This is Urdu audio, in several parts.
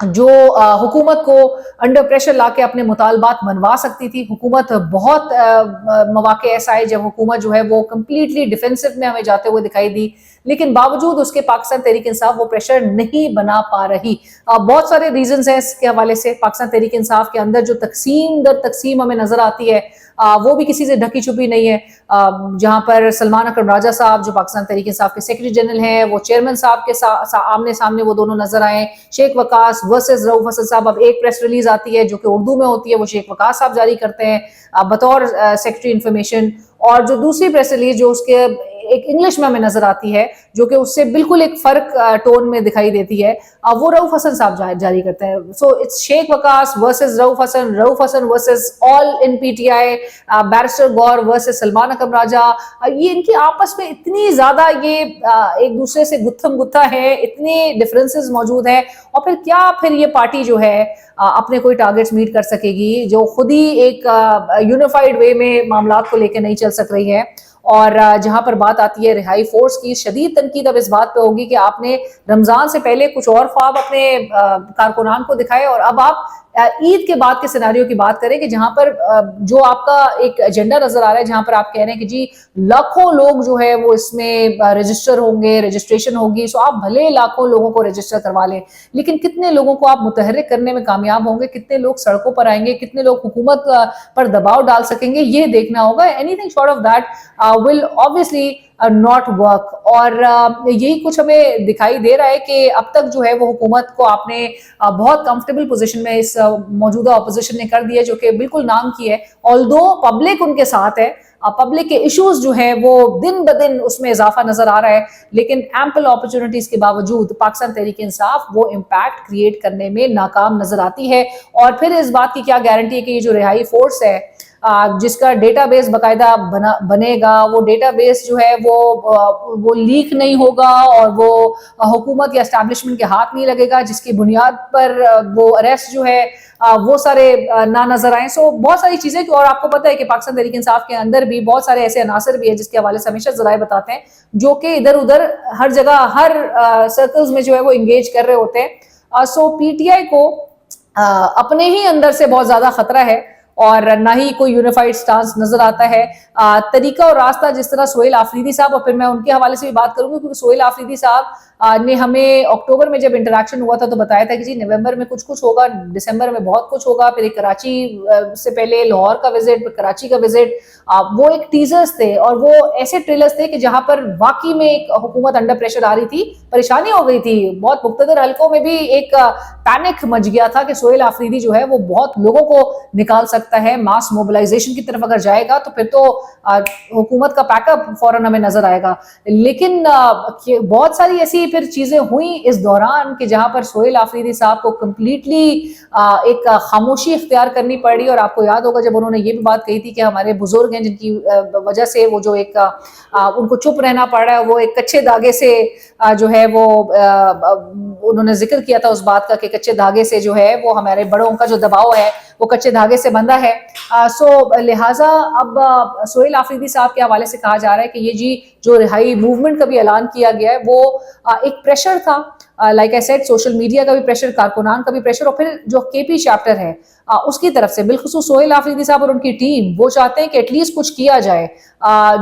جو حکومت کو انڈر پریشر لا کے اپنے مطالبات منوا سکتی تھی. حکومت بہت مواقع ایسا ہے جب حکومت جو ہے وہ کمپلیٹلی ڈیفینسو میں ہمیں جاتے ہوئے دکھائی دی, لیکن باوجود اس کے پاکستان تحریک انصاف وہ پریشر نہیں بنا پا رہی. بہت سارے ریزنز ہیں اس کے حوالے سے. پاکستان تحریک انصاف کے اندر جو تقسیم در تقسیم ہمیں نظر آتی ہے وہ بھی کسی سے ڈھکی چھپی نہیں ہے. جہاں پر سلمان اکرم راجہ صاحب جو پاکستان تحریک انصاف کے سیکرٹری جنرل ہیں, وہ چیئرمین صاحب کے آمنے سامنے وہ دونوں نظر آئے. شیخ وقاص ورسز رؤوف حسن صاحب, اب ایک پریس ریلیز آتی ہے جو کہ اردو میں ہوتی ہے, وہ شیخ وقاص صاحب جاری کرتے ہیں بطور سیکرٹری انفارمیشن, اور جو دوسری پریس ریلیز جو اس کے ایک انگلش میں ہمیں نظر آتی ہے جو کہ اس سے بالکل ایک فرق ٹون میں دکھائی دیتی ہے, وہ رؤوف حسن صاحب جاری کرتے ہیں. So it's Sheikh Waqas versus Rauf Hasan versus all in P T I, barrister Gohar versus Salman Akram Raja. یہ ان کی آپس میں اتنی زیادہ یہ ایک دوسرے سے گتھم گتھا ہے, اتنے ڈفرینسز موجود ہیں, اور پھر یہ پارٹی جو ہے اپنے کوئی ٹارگٹس میٹ کر سکے گی جو خود ہی ایک یونیفائڈ وے میں معاملات کو لے کے نہیں چل سک رہی ہے. اور جہاں پر بات آتی ہے رہائی فورس کی, شدید تنقید اب اس بات پہ ہوگی کہ آپ نے رمضان سے پہلے کچھ اور خواب اپنے کارکنان کو دکھائے, اور اب آپ عید کے بعد کے سیناریو کی بات کریں کہ جہاں پر جو آپ کا ایک ایجنڈا نظر آ رہا ہے, جہاں پر آپ کہہ رہے ہیں کہ جی لاکھوں لوگ جو ہے وہ اس میں رجسٹر ہوں گے, رجسٹریشن ہوگی. سو آپ بھلے لاکھوں لوگوں کو رجسٹر کروا لیں, لیکن کتنے لوگوں کو آپ متحرک کرنے میں کامیاب ہوں گے, کتنے لوگ سڑکوں پر آئیں گے, کتنے لوگ حکومت پر دباؤ ڈال سکیں گے, یہ دیکھنا ہوگا. Any thing short of that will obviously not work. اور یہی کچھ ہمیں دکھائی دے رہا ہے کہ اب تک جو ہے وہ حکومت کو آپ نے بہت کمفرٹیبل پوزیشن میں اس موجودہ اپوزیشن نے کر دیا, جو کہ بالکل نام کی ہے. although پبلک ان کے ساتھ ہے, پبلک کے ایشوز جو ہیں وہ دن بدن اس میں اضافہ نظر آ رہا ہے, لیکن ایمپل اپرچونٹیز کے باوجود پاکستان تحریک انصاف وہ امپیکٹ کریٹ کرنے میں ناکام نظر آتی ہے. اور پھر اس بات کی کیا گارنٹی ہے کہ یہ جو رہائی فورس ہے جس کا ڈیٹا بیس باقاعدہ بنے گا, وہ ڈیٹا بیس جو ہے وہ لیک نہیں ہوگا اور وہ حکومت یا اسٹیبلشمنٹ کے ہاتھ نہیں لگے گا, جس کی بنیاد پر وہ اریسٹ جو ہے وہ سارے نہ نظر آئیں. سو بہت ساری چیزیں, اور آپ کو پتہ ہے کہ پاکستان تحریک انصاف کے اندر بھی بہت سارے ایسے عناصر بھی ہیں جس کے حوالے سے ہمیشہ ذرائع بتاتے ہیں, جو کہ ادھر ادھر ہر جگہ ہر سرکلز میں جو ہے وہ انگیج کر رہے ہوتے ہیں. سو پی ٹی آئی کو اپنے ہی اندر سے بہت زیادہ خطرہ ہے, اور نہ ہی کوئی یونیفائڈ سٹانس نظر آتا ہے. طریقہ اور راستہ جس طرح سہیل آفریدی صاحب, اور پھر میں ان کے حوالے سے بھی بات کروں گی, کیونکہ سہیل آفریدی صاحب نے ہمیں اکتوبر میں جب انٹریکشن ہوا تھا تو بتایا تھا کہ جی نومبر میں کچھ ہوگا, دسمبر میں بہت کچھ ہوگا, پھر ایک کراچی سے پہلے لاہور کا وزٹ, پھر کراچی کا وزٹ. وہ ایک ٹیزرز تھے اور وہ ایسے ٹریلرز تھے کہ جہاں پر واقعی میں ایک حکومت انڈر پریشر آ رہی تھی, پریشانی ہو گئی تھی. بہت مقتدر حلقوں میں بھی ایک پینک مچ گیا تھا کہ سہیل آفریدی جو ہے وہ بہت لوگوں کو نکال سکتا ہے. ماس موبلائزیشن کی طرف اگر جائے گا تو پھر تو حکومت کا پیک اپ فوراً ہمیں نظر آئے گا. لیکن بہت ساری ایسی پھر چیزیں ہوئیں اس دوران کہ جہاں پر سہیل آفریدی صاحب کو کمپلیٹلی ایک خاموشی اختیار کرنی پڑی. اور آپ کو یاد ہوگا جب انہوں نے یہ بھی بات کہی تھی کہ ہمارے بزرگ ہیں جن کی وجہ سے وہ جو ایک ان کو چپ رہنا پڑ رہا ہے, وہ ایک کچے دھاگے سے جو ہے وہ انہوں نے ذکر کیا تھا اس بات کا کہ کچے دھاگے سے جو ہے وہ ہمارے بڑوں کا جو دباؤ ہے وہ کچے دھاگے سے بندھا ہے. سو لہٰذا اب سہیل آفریدی صاحب کے حوالے سے کہا جا رہا ہے کہ یہ جی جو رہائی موومنٹ کا بھی اعلان کیا گیا ہے وہ ایک پریشر تھا, like I said social media کا بھی پریشر, کارکنان کا بھی پریشر, اور پھر جو کے پی چیپٹر ہے اس کی طرف سے بالخصوص سہیل آفریدی صاحب اور ان کی ٹیم وہ چاہتے ہیں کہ ایٹ لیسٹ کچھ کیا جائے.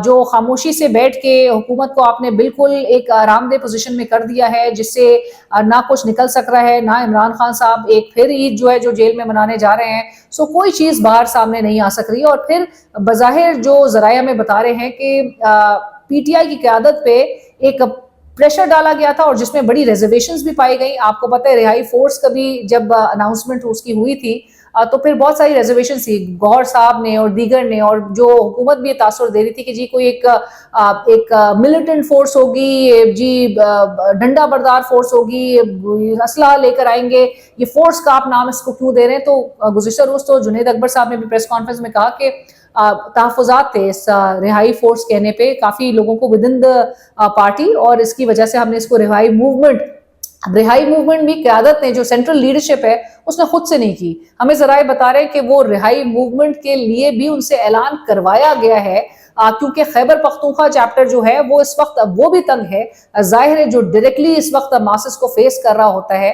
جو خاموشی سے بیٹھ کے حکومت کو آپ نے بالکل ایک آرام دہ پوزیشن میں کر دیا ہے جس سے نہ کچھ نکل سک رہا ہے, نہ عمران خان صاحب ایک پھر عید جو ہے جو جیل میں منانے جا رہے ہیں. سو کوئی چیز باہر سامنے نہیں آ سک رہی, اور پھر بظاہر جو ذرائع ہمیں بتا رہے ہیں کہ پی ٹی آئی کی قیادت پہ ایک پریشر ڈالا گیا تھا اور جس میں بڑی ریزرویشنز بھی پائی گئی. آپ کو پتہ ہے رہائی فورس کا بھی جب اناؤنسمنٹ اس کی ہوئی تھی تو پھر بہت ساری ریزرویشن تھی گوہر صاحب نے اور دیگر نے, اور جو حکومت بھی تاثر دے رہی تھی کہ جی کوئی ایک ملیٹنٹ فورس ہوگی, جی ڈنڈا بردار فورس ہوگی, اسلحہ لے کر آئیں گے, یہ فورس کا آپ نام اس کو کیوں دے رہے ہیں. تو گزشتہ روز تو جنید اکبر صاحب نے بھی پریس کانفرنس میں کہا کہ تحفظات تھے اس رہائی فورس کہنے پہ کافی لوگوں کو ود ان دا پارٹی, اور اس کی وجہ سے ہم نے اس کو رہائی موومنٹ بھی قیادت نے جو سینٹرل لیڈرشپ ہے اس نے خود سے نہیں کی. ہمیں ذرائع بتا رہے ہیں کہ وہ رہائی موومنٹ کے لیے بھی ان سے اعلان کروایا گیا ہے کیونکہ خیبر پختونخوا چیپٹر جو ہے وہ اس وقت وہ بھی تنگ ہے. ظاہر ہے جو ڈائریکٹلی اس وقت ماسس کو فیس کر رہا ہوتا ہے,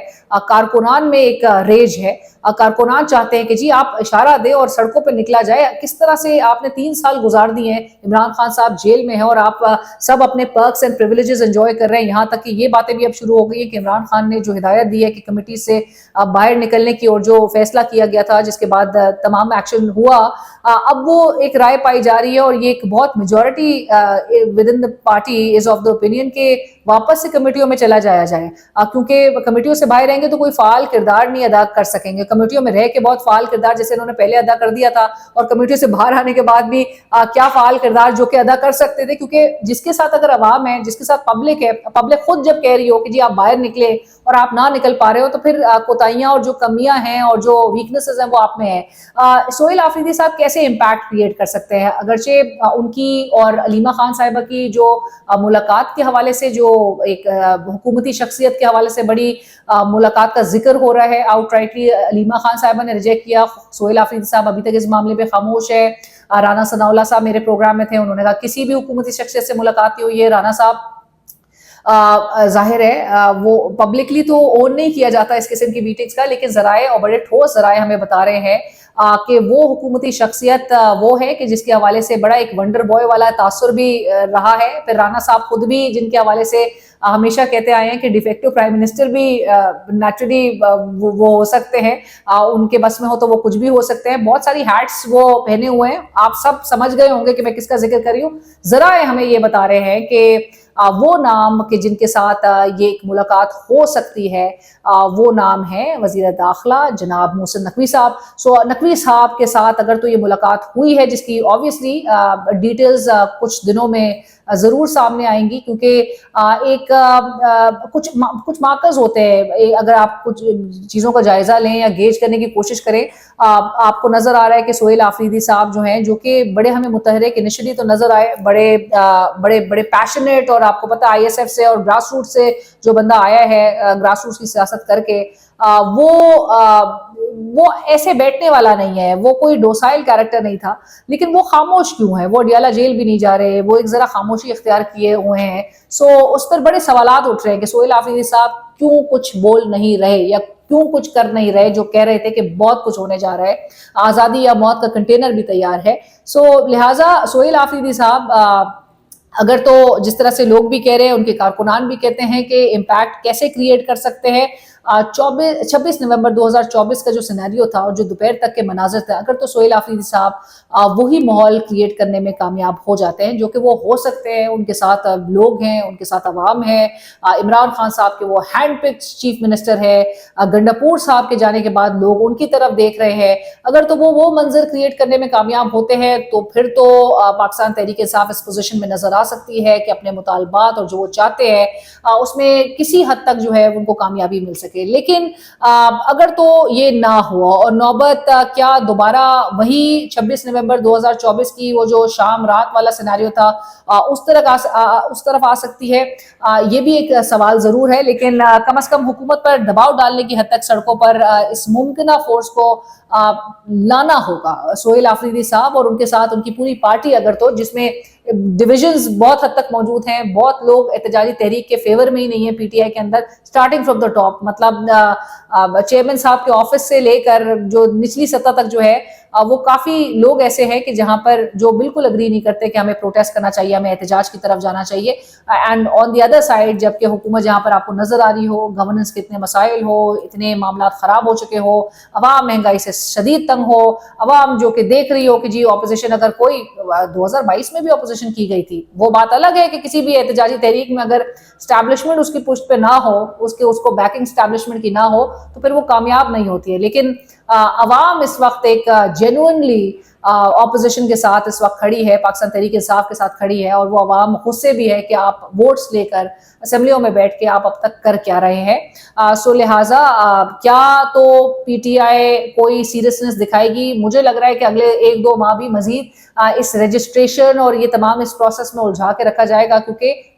کارکنان میں ایک ریج ہے, کارکنان چاہتے ہیں کہ جی آپ اشارہ دیں اور سڑکوں پہ نکلا جائے. کس طرح سے آپ نے 3 سال گزار دیے ہیں, عمران خان صاحب جیل میں ہیں اور آپ سب اپنے پرکس اینڈ پریویلیجز انجوائے کر رہے ہیں. یہاں تک کہ یہ باتیں بھی اب شروع ہو گئی ہیں کہ عمران خان نے جو ہدایت دی ہے کہ کمیٹی سے باہر نکلنے کی اور جو فیصلہ کیا گیا تھا جس کے بعد تمام ایکشن ہوا, اب وہ ایک رائے پائی جا رہی ہے اور یہ ایک بہت majority with in the party is of the opinion کہ واپس سے کمیٹیوں میں چلا جایا جائے, کیونکہ کمیٹیوں سے باہر رہیں گے تو کوئی فعال کردار نہیں ادا کر سکیں گے. کمیٹیوں میں رہ کے بہت فعال کردار جیسے انہوں نے پہلے ادا کر دیا تھا, اور کمیٹیوں سے باہر آنے کے بعد بھی کیا فعال کردار جو کہ ادا کر سکتے تھے, کیونکہ جس کے ساتھ اگر عوام ہے, جس کے ساتھ پبلک ہے, پبلک خود جب کہہ رہی ہو کہ جی آپ باہر نکلے اور آپ نہ نکل پا رہے ہو, تو پھر کوتاہیاں اور جو کمیاں ہیں اور جو ویکنیسز ہیں وہ آپ میں ہیں. سہیل آفریدی صاحب کیسے امپیکٹ کریٹ کر سکتے ہیں؟ اگرچہ ان کی اور علیمہ خان صاحبہ کی جو ملاقات کے حوالے سے جو ایک حکومتی شخصیت کے حوالے سے بڑی ملاقات کا ذکر ہو رہا ہے, آؤٹ رائٹلی علیمہ خان صاحبہ نے ریجیکٹ کیا. سہیل آفریدی صاحب ابھی تک اس معاملے پہ خاموش ہے. رانا ثناءاللہ صاحب میرے پروگرام میں تھے, انہوں نے کہا کسی بھی حکومتی شخصیت سے ملاقات نہیں ہوئی ہے. رانا صاحب ظاہر ہے وہ پبلکلی تو اون نہیں کیا جاتا اس قسم کی میٹنگز کا, لیکن ذرائع اور بڑے ٹھوس ذرائع ہمیں بتا رہے ہیں کہ وہ حکومتی شخصیت وہ ہے کہ جس کے حوالے سے بڑا ایک ونڈر بوائے والا تاثر بھی رہا ہے. پھر رانا صاحب خود بھی جن کے حوالے سے ہمیشہ کہتے آئے ہیں کہ ڈیفیکٹو پرائم منسٹر بھی نیچرلی وہ ہو سکتے ہیں, ان کے بس میں ہو تو وہ کچھ بھی ہو سکتے ہیں. بہت ساری ہیٹس وہ پہنے ہوئے ہیں. آپ سب سمجھ گئے ہوں گے کہ میں کس کا ذکر کر رہی ہوں. ذرائع ہمیں یہ بتا رہے ہیں کہ وہ نام کہ جن کے ساتھ یہ ایک ملاقات ہو سکتی ہے وہ نام ہے وزیر داخلہ جناب محسن نقوی صاحب. سو نقوی صاحب کے ساتھ اگر تو یہ ملاقات ہوئی ہے, جس کی آبویسلی ڈیٹیلز کچھ دنوں میں ضرور سامنے آئیں گی, کیونکہ ایک کچھ مارکرز ہوتے ہیں. اگر آپ کچھ چیزوں کا جائزہ لیں یا گیج کرنے کی کوشش کریں, آپ کو نظر آ رہا ہے کہ سہیل آفریدی صاحب جو ہیں, جو کہ بڑے ہمیں متحرک انیشلی تو نظر آئے, بڑے بڑے بڑے پیشنیٹ, اور آپ کو پتہ آئی ایس ایف سے اور گراس روٹ سے جو بندہ آیا ہے گراس روٹ کی سیاست کر کے, وہ ایسے بیٹھنے والا نہیں ہے, وہ کوئی ڈوسائل کیریکٹر نہیں تھا. لیکن وہ خاموش کیوں ہے؟ وہ اڈیالہ جیل بھی نہیں جا رہے, وہ ایک ذرا خاموشی اختیار کیے ہوئے ہیں. سو اس پر بڑے سوالات اٹھ رہے ہیں کہ سہیل آفریدی صاحب کیوں کچھ بول نہیں رہے یا کیوں کچھ کر نہیں رہے, جو کہہ رہے تھے کہ بہت کچھ ہونے جا رہا ہے, آزادی یا موت کا کنٹینر بھی تیار ہے. سو لہٰذا سہیل آفریدی صاحب اگر تو جس طرح سے لوگ بھی کہہ رہے ہیں, ان کے کارکنان بھی کہتے ہیں کہ امپیکٹ کیسے کریٹ کر سکتے ہیں. 26 نومبر 2024 کا جو سینیریو تھا اور جو دوپہر تک کے مناظر تھے, اگر تو سہیل آفریدی صاحب وہی ماحول کریٹ کرنے میں کامیاب ہو جاتے ہیں جو کہ وہ ہو سکتے ہیں. ان کے ساتھ لوگ ہیں, ان کے ساتھ عوام ہے, عمران خان صاحب کے وہ ہینڈ پکڈ چیف منسٹر ہے, گنڈاپور صاحب کے جانے کے بعد لوگ ان کی طرف دیکھ رہے ہیں. اگر تو وہ منظر کریٹ کرنے میں کامیاب ہوتے ہیں تو پھر تو پاکستان تحریک انصاف اس پوزیشن میں نظر آ سکتی ہے کہ اپنے مطالبات اور جو وہ چاہتے ہیں اس میں کسی حد تک جو ہے ان کو کامیابی مل سکے. لیکن اگر تو یہ نہ ہوا اور نوبت کیا دوبارہ وہی 26 نومبر 2024 کی وہ جو شام رات والا سینیریو تھا اس طرف آ سکتی ہے, یہ بھی ایک سوال ضرور ہے. لیکن کم از کم حکومت پر دباؤ ڈالنے کی حد تک سڑکوں پر اس ممکنہ فورس کو لانا ہوگا سہیل آفریدی صاحب اور ان کے ساتھ ان کی پوری پارٹی, اگر تو جس میں ڈویژنز بہت حد تک موجود ہیں. بہت لوگ احتجاجی تحریک کے فیور میں ہی نہیں ہیں پی ٹی آئی کے اندر, سٹارٹنگ فرام دا ٹاپ, مطلب چیئرمین صاحب کے آفس سے لے کر جو نچلی سطح تک جو ہے وہ کافی لوگ ایسے ہیں کہ جہاں پر جو بالکل اگری نہیں کرتے کہ ہمیں پروٹیسٹ کرنا چاہیے, ہمیں احتجاج کی طرف جانا چاہیے. And on the other side جبکہ حکومت جہاں پر آپ کو نظر آ رہی ہو, گورننس کے اتنے مسائل ہو, اتنے معاملات خراب ہو چکے ہو, عوام مہنگائی سے شدید تنگ ہو, عوام جو کہ دیکھ رہی ہو کہ جی اپوزیشن, اگر کوئی 2022 میں بھی اپوزیشن کی گئی تھی, وہ بات الگ ہے کہ کسی بھی احتجاجی تحریک میں اگر اسٹیبلشمنٹ اس کی پشت پہ نہ ہو, اس کو بیکنگ اسٹیبلشمنٹ کی نہ ہو, تو پھر وہ کامیاب نہیں ہوتی ہے. لیکن عوام اس وقت ایک جینوئنلی اپوزیشن کے ساتھ اس وقت کھڑی ہے, پاکستان تحریک انصاف کے ساتھ کھڑی ہے, اور وہ عوام غصے بھی ہے کہ آپ ووٹس لے کر اسمبلیوں میں بیٹھ کے آپ اب تک کر کیا رہے ہیں. سو لہٰذا کیا تو پی ٹی آئی کوئی سیریسنس دکھائے گی؟ مجھے لگ رہا ہے کہ اگلے 1-2 ماہ بھی مزید اس رجسٹریشن اور یہ تمام اس پروسیس میں الجھا کے رکھا جائے گا, کیونکہ